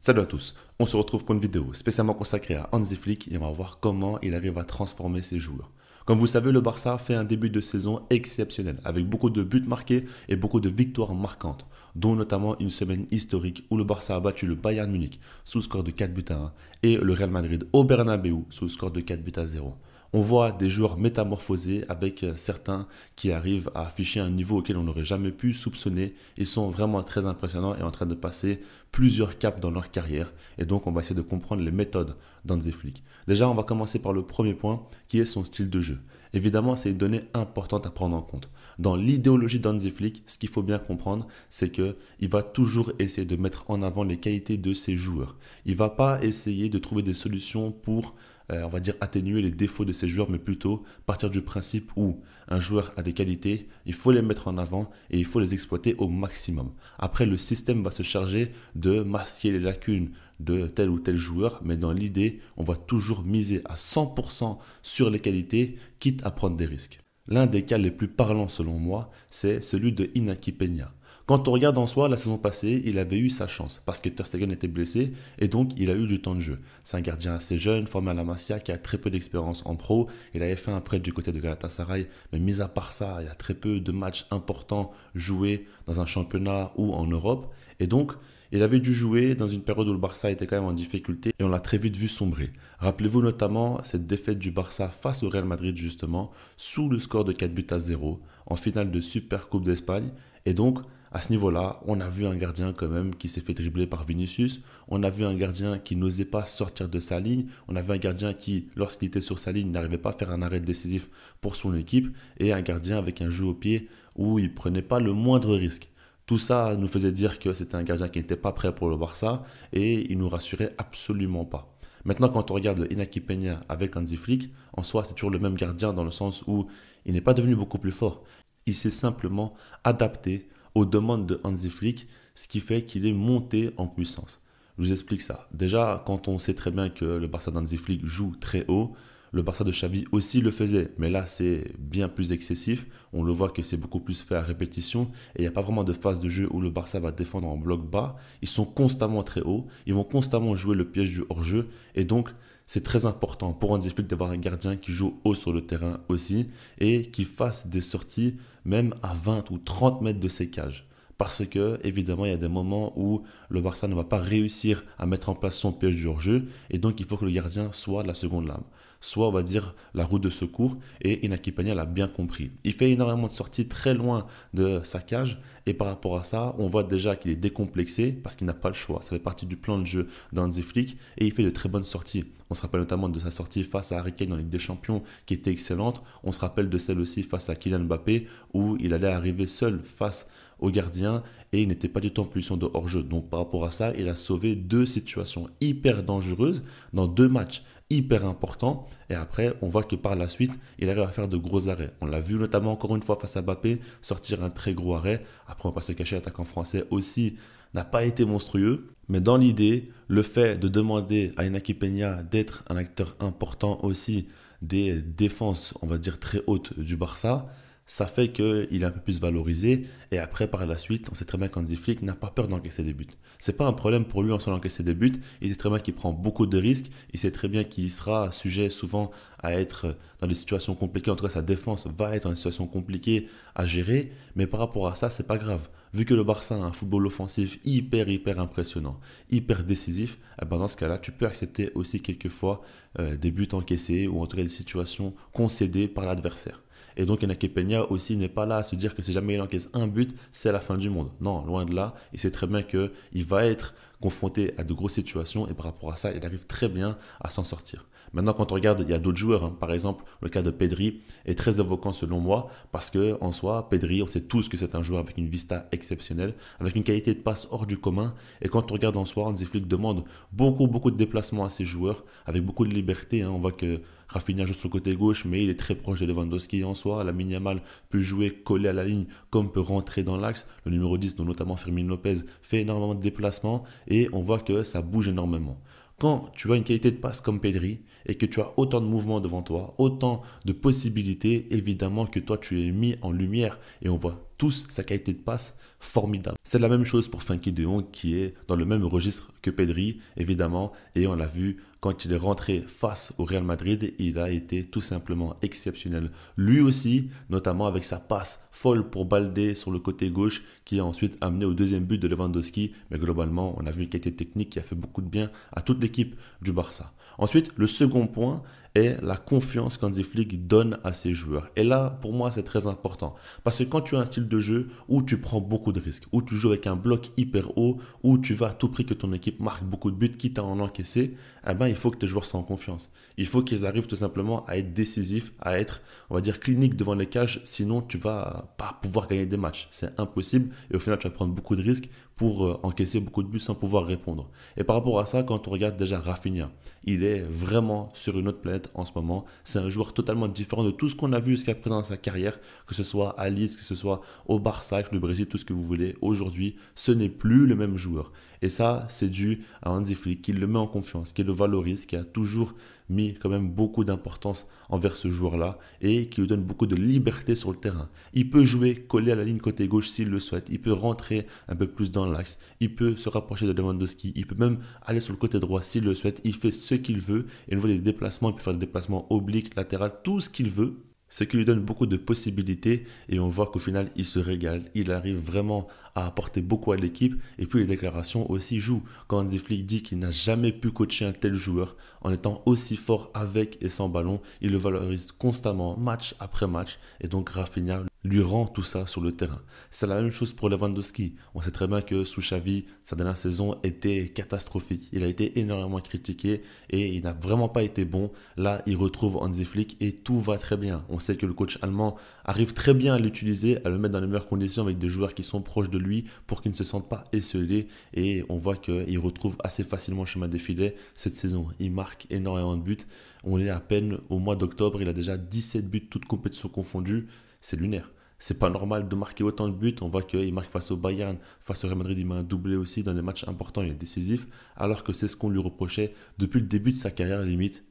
Salut à tous, on se retrouve pour une vidéo spécialement consacrée à Hansi Flick et on va voir comment il arrive à transformer ses joueurs. Comme vous le savez, le Barça fait un début de saison exceptionnel, avec beaucoup de buts marqués et beaucoup de victoires marquantes, dont notamment une semaine historique où le Barça a battu le Bayern Munich sous score de 4 buts à 1 et le Real Madrid au Bernabeu sous score de 4 buts à 0. On voit des joueurs métamorphosés avec certains qui arrivent à afficher un niveau auquel on n'aurait jamais pu soupçonner. Ils sont vraiment très impressionnants et en train de passer plusieurs caps dans leur carrière. Et donc, on va essayer de comprendre les méthodes d'Hansi Flick. Déjà, on va commencer par le premier point qui est son style de jeu. Évidemment, c'est une donnée importante à prendre en compte. Dans l'idéologie d'Hansi Flick, ce qu'il faut bien comprendre, c'est qu'il va toujours essayer de mettre en avant les qualités de ses joueurs. Il ne va pas essayer de trouver des solutions pour on va dire atténuer les défauts de ces joueurs, mais plutôt partir du principe où un joueur a des qualités, il faut les mettre en avant et il faut les exploiter au maximum. Après, le système va se charger de masquer les lacunes de tel ou tel joueur, mais dans l'idée, on va toujours miser à 100% sur les qualités, quitte à prendre des risques. L'un des cas les plus parlants selon moi, c'est celui de Inaki Peña. Quand on regarde en soi, la saison passée, il avait eu sa chance parce que Ter Stegen était blessé et donc il a eu du temps de jeu. C'est un gardien assez jeune, formé à la Masia, qui a très peu d'expérience en pro. Il avait fait un prêt du côté de Galatasaray, mais mis à part ça, il y a très peu de matchs importants joués dans un championnat ou en Europe. Et donc, il avait dû jouer dans une période où le Barça était quand même en difficulté et on l'a très vite vu sombrer. Rappelez-vous notamment cette défaite du Barça face au Real Madrid justement, sous le score de 4 buts à 0, en finale de Super Coupe d'Espagne. Et donc, à ce niveau-là, on a vu un gardien quand même qui s'est fait dribbler par Vinicius. On a vu un gardien qui n'osait pas sortir de sa ligne. On a vu un gardien qui, lorsqu'il était sur sa ligne, n'arrivait pas à faire un arrêt décisif pour son équipe. Et un gardien avec un jeu au pied où il ne prenait pas le moindre risque. Tout ça nous faisait dire que c'était un gardien qui n'était pas prêt pour le Barça et il nous rassurait absolument pas. Maintenant, quand on regarde le Inaki Peña avec Hansi Flick, en soi, c'est toujours le même gardien dans le sens où il n'est pas devenu beaucoup plus fort. Il s'est simplement adapté aux demandes de Hansi Flick, ce qui fait qu'il est monté en puissance. Je vous explique ça. Déjà, quand on sait très bien que le Barça d'Hansi Flick joue très haut, le Barça de Xavi aussi le faisait, mais là c'est bien plus excessif. On le voit que c'est beaucoup plus fait à répétition et il n'y a pas vraiment de phase de jeu où le Barça va défendre en bloc bas. Ils sont constamment très hauts, ils vont constamment jouer le piège du hors-jeu et donc c'est très important pour Hansi Flick d'avoir un gardien qui joue haut sur le terrain aussi et qui fasse des sorties même à 20 ou 30 mètres de ses cages. Parce que, évidemment, il y a des moments où le Barça ne va pas réussir à mettre en place son piège du hors-jeu. Et donc, il faut que le gardien soit la seconde lame. Soit, on va dire, la roue de secours. Et Inaki Peña l'a bien compris. Il fait énormément de sorties très loin de sa cage. Et par rapport à ça, on voit déjà qu'il est décomplexé parce qu'il n'a pas le choix. Ça fait partie du plan de jeu d'Hansi Flick. Et il fait de très bonnes sorties. On se rappelle notamment de sa sortie face à Harry Kane en Ligue des Champions qui était excellente. On se rappelle de celle aussi face à Kylian Mbappé où il allait arriver seul face au gardien et il n'était pas du tout en position de hors-jeu. Donc par rapport à ça, il a sauvé deux situations hyper dangereuses dans deux matchs hyper importants. Et après, on voit que par la suite, il arrive à faire de gros arrêts. On l'a vu notamment encore une fois face à Mbappé, sortir un très gros arrêt. Après, on va pas se cacher, l'attaquant français aussi n'a pas été monstrueux. Mais dans l'idée, le fait de demander à Inaki Peña d'être un acteur important aussi des défenses, on va dire très hautes du Barça, ça fait qu'il est un peu plus valorisé. Et après, par la suite, on sait très bien qu'Hansi Flick n'a pas peur d'encaisser des buts. C'est pas un problème pour lui en soi d'encaisser des buts. Il sait très bien qu'il prend beaucoup de risques. Il sait très bien qu'il sera sujet souvent à être dans des situations compliquées. En tout cas, sa défense va être dans des situations compliquées à gérer. Mais par rapport à ça, c'est pas grave. Vu que le Barça a un football offensif hyper impressionnant, hyper décisif, eh ben dans ce cas-là, tu peux accepter aussi quelquefois des buts encaissés ou en tout cas des situations concédées par l'adversaire. Et donc, Inaki Peña aussi n'est pas là à se dire que si jamais il encaisse un but, c'est la fin du monde. Non, loin de là. Il sait très bien qu'il va être confronté à de grosses situations et par rapport à ça, il arrive très bien à s'en sortir. Maintenant, quand on regarde, il y a d'autres joueurs. Par exemple, le cas de Pedri est très évoquant selon moi parce que en soi, Pedri, on sait tous que c'est un joueur avec une vista exceptionnelle, avec une qualité de passe hors du commun. Et quand on regarde en soi, Hansi Flick demande beaucoup de déplacements à ses joueurs, avec beaucoup de liberté. On voit que Rafinha joue sur le côté gauche, mais il est très proche de Lewandowski en soi. Lamine Yamal peut jouer collé à la ligne comme peut rentrer dans l'axe. Le numéro 10, dont notamment Fermin Lopez, fait énormément de déplacements et on voit que ça bouge énormément. Quand tu as une qualité de passe comme Pedri et que tu as autant de mouvements devant toi, autant de possibilités, évidemment que toi tu es mis en lumière et on voit tous sa qualité de passe formidable. C'est la même chose pour Frenkie de Jong qui est dans le même registre que Pedri, évidemment, et on l'a vu quand il est rentré face au Real Madrid, il a été tout simplement exceptionnel. Lui aussi, notamment avec sa passe folle pour Baldé sur le côté gauche, qui a ensuite amené au deuxième but de Lewandowski, mais globalement, on a vu une qualité technique qui a fait beaucoup de bien à toute l'équipe du Barça. Ensuite, le second point est la confiance qu'Hansi Flick donne à ses joueurs. Et là, pour moi, c'est très important. Parce que quand tu as un style de jeu où tu prends beaucoup de risques, où tu joues avec un bloc hyper haut, où tu vas à tout prix que ton équipe marque beaucoup de buts, quitte à en encaisser, eh ben, il faut que tes joueurs soient en confiance. Il faut qu'ils arrivent tout simplement à être décisifs, à être, on va dire, cliniques devant les cages, sinon tu vas pas pouvoir gagner des matchs. C'est impossible et au final, tu vas prendre beaucoup de risques pour encaisser beaucoup de buts sans pouvoir répondre. Et par rapport à ça, quand on regarde déjà Rafinha, il est vraiment sur une autre planète en ce moment. C'est un joueur totalement différent de tout ce qu'on a vu jusqu'à présent dans sa carrière, que ce soit à Leeds, que ce soit au Barça, avec le Brésil, tout ce que vous voulez. Aujourd'hui, ce n'est plus le même joueur. Et ça, c'est dû à Hansi Flick, qui le met en confiance, qui le valorise, qui a toujours mis quand même beaucoup d'importance envers ce joueur-là et qui lui donne beaucoup de liberté sur le terrain. Il peut jouer collé à la ligne côté gauche s'il le souhaite, il peut rentrer un peu plus dans l'axe, il peut se rapprocher de Lewandowski, il peut même aller sur le côté droit s'il le souhaite, il fait ce qu'il veut et au niveau des déplacements, il peut faire des déplacements obliques, latérales, tout ce qu'il veut. Ce qui lui donne beaucoup de possibilités et on voit qu'au final, il se régale. Il arrive vraiment à apporter beaucoup à l'équipe et puis les déclarations aussi jouent. Quand Hansi Flick dit qu'il n'a jamais pu coacher un tel joueur en étant aussi fort avec et sans ballon, il le valorise constamment, match après match et donc Rafinha lui rend tout ça sur le terrain. C'est la même chose pour Lewandowski. On sait très bien que sous Xavi, sa dernière saison était catastrophique. Il a été énormément critiqué et il n'a vraiment pas été bon. Là, il retrouve Hansi Flick et tout va très bien. On sait que le coach allemand arrive très bien à l'utiliser, à le mettre dans les meilleures conditions avec des joueurs qui sont proches de lui pour qu'il ne se sente pas esselé. Et on voit qu'il retrouve assez facilement le chemin des filets cette saison. Il marque énormément de buts. On est à peine au mois d'octobre. Il a déjà 17 buts, toutes compétitions confondues. C'est lunaire. C'est pas normal de marquer autant de buts. On voit qu'il marque face au Bayern, face au Real Madrid, il met un doublé aussi dans les matchs importants, il est décisif, alors que c'est ce qu'on lui reprochait depuis le début de sa carrière limite.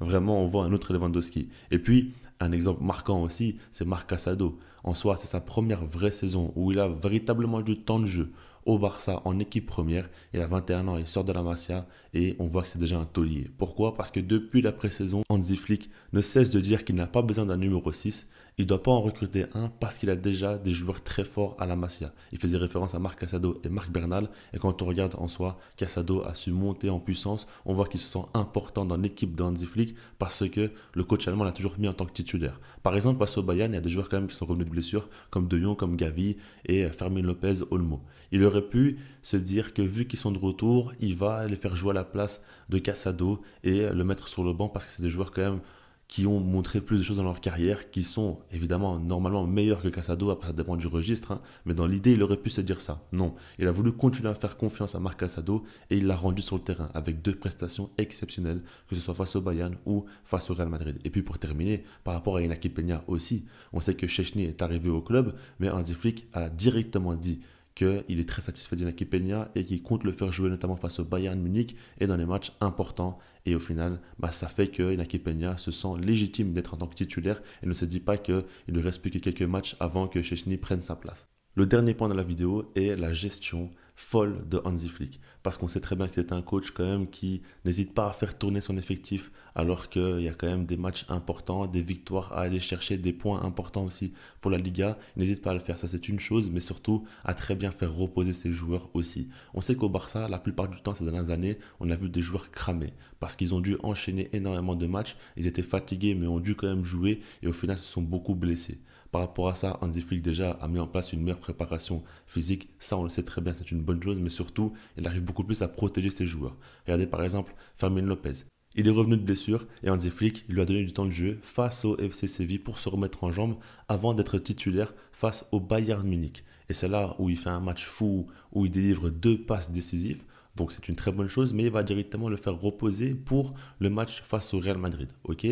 Vraiment, on voit un autre Lewandowski. Et puis, un exemple marquant aussi, c'est Marc Casado. En soi, c'est sa première vraie saison où il a véritablement du temps de jeu au Barça en équipe première. Il a 21 ans, il sort de la Masia et on voit que c'est déjà un taulier. Pourquoi? Parce que depuis la pré-saison, Hansi Flick ne cesse de dire qu'il n'a pas besoin d'un numéro 6. Il ne doit pas en recruter un parce qu'il a déjà des joueurs très forts à la Masia. Il faisait référence à Marc Casado et Marc Bernal. Et quand on regarde en soi, Casado a su monter en puissance. On voit qu'il se sent important dans l'équipe de Hansi Flick parce que le coach allemand l'a toujours mis en tant que titulaire. Par exemple, face au Bayern, il y a des joueurs quand même qui sont revenus de blessure, comme De Jong, comme Gavi et Fermin Lopez, Olmo. Il aurait pu se dire que vu qu'ils sont de retour, il va les faire jouer à la place de Casado et le mettre sur le banc parce que c'est des joueurs quand même qui ont montré plus de choses dans leur carrière, qui sont évidemment normalement meilleurs que Casado, après ça dépend du registre, hein, mais dans l'idée il aurait pu se dire ça. Non, il a voulu continuer à faire confiance à Marc Casado et il l'a rendu sur le terrain avec deux prestations exceptionnelles, que ce soit face au Bayern ou face au Real Madrid. Et puis pour terminer, par rapport à Inaki Peña aussi, on sait que Szczęsny est arrivé au club, mais Hansi Flick a directement dit qu'il est très satisfait d'Inaki Peña et qu'il compte le faire jouer notamment face au Bayern Munich et dans les matchs importants. Et au final, ça fait que Inaki Peña se sent légitime d'être en tant que titulaire et ne se dit pas qu'il ne reste plus que quelques matchs avant que Szczęsny prenne sa place. Le dernier point de la vidéo est la gestion folle de Hansi Flick. Parce qu'on sait très bien que c'est un coach quand même qui n'hésite pas à faire tourner son effectif alors qu'il y a quand même des matchs importants, des victoires à aller chercher, des points importants aussi pour la Liga. Il n'hésite pas à le faire, ça c'est une chose, mais surtout à très bien faire reposer ses joueurs aussi. On sait qu'au Barça, la plupart du temps ces dernières années, on a vu des joueurs cramés parce qu'ils ont dû enchaîner énormément de matchs. Ils étaient fatigués mais ont dû quand même jouer et au final se sont beaucoup blessés. Par rapport à ça, Hansi Flick déjà a mis en place une meilleure préparation physique. Ça, on le sait très bien, c'est une bonne chose, mais surtout, il arrive beaucoup plus à protéger ses joueurs. Regardez par exemple Fermin Lopez. Il est revenu de blessure et Hansi Flick lui a donné du temps de jeu face au FC Séville pour se remettre en jambes avant d'être titulaire face au Bayern Munich. Et c'est là où il fait un match fou, où il délivre 2 passes décisives. Donc c'est une très bonne chose, mais il va directement le faire reposer pour le match face au Real Madrid. Ok ?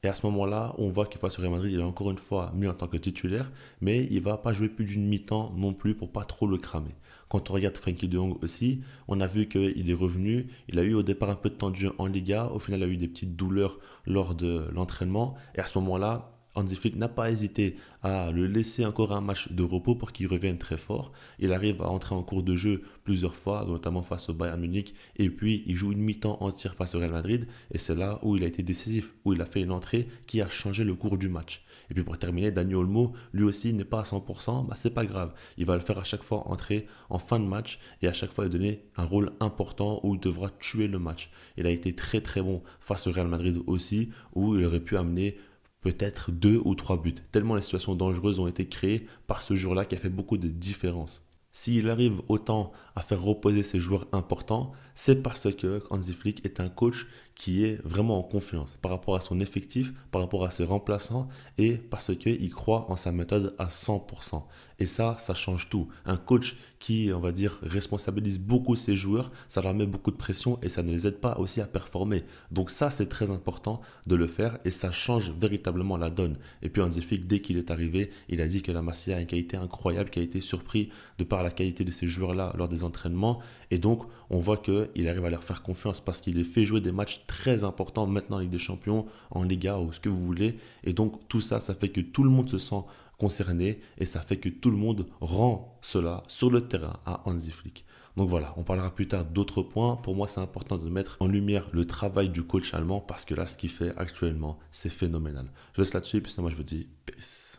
Et à ce moment-là, on voit qu'il face au Real Madrid, il est encore une fois mis en tant que titulaire, mais il ne va pas jouer plus d'une mi-temps non plus pour pas trop le cramer. Quand on regarde Frenkie de Jong aussi, on a vu qu'il est revenu, il a eu au départ un peu de temps de jeu en Liga, au final il a eu des petites douleurs lors de l'entraînement, et à ce moment-là, Hansi Flick n'a pas hésité à le laisser encore un match de repos pour qu'il revienne très fort. Il arrive à entrer en cours de jeu plusieurs fois, notamment face au Bayern Munich, et puis il joue une mi-temps entière face au Real Madrid, et c'est là où il a été décisif, où il a fait une entrée qui a changé le cours du match. Et puis pour terminer, Dani Olmo, lui aussi n'est pas à 100%, bah c'est pas grave. Il va le faire à chaque fois entrer en fin de match et à chaque fois lui donner un rôle important où il devra tuer le match. Il a été très très bon face au Real Madrid aussi, où il aurait pu amener peut-être 2 ou 3 buts, tellement les situations dangereuses ont été créées par ce joueur-là qui a fait beaucoup de différence. S'il arrive autant à faire reposer ses joueurs importants, c'est parce que Hansi Flick est un coach qui est vraiment en confiance par rapport à son effectif, par rapport à ses remplaçants et parce qu'il croit en sa méthode à 100%. Et ça change tout. Un coach qui, on va dire, responsabilise beaucoup ses joueurs, ça leur met beaucoup de pression et ça ne les aide pas aussi à performer. Donc ça, c'est très important de le faire et ça change véritablement la donne. Et puis Hansi Flick, dès qu'il est arrivé, il a dit que la Masia a une qualité incroyable, qui a été surpris de par la qualité de ces joueurs-là lors des entraînements. Et donc, on voit qu'il arrive à leur faire confiance parce qu'il les fait jouer des matchs très importants maintenant en Ligue des Champions, en Liga ou ce que vous voulez. Et donc, tout ça, ça fait que tout le monde se sent concerné et ça fait que tout le monde rend cela sur le terrain à Hansi Flick. Donc voilà, on parlera plus tard d'autres points. Pour moi, c'est important de mettre en lumière le travail du coach allemand parce que là, ce qu'il fait actuellement, c'est phénoménal. Je laisse là-dessus et puis moi, je vous dis peace.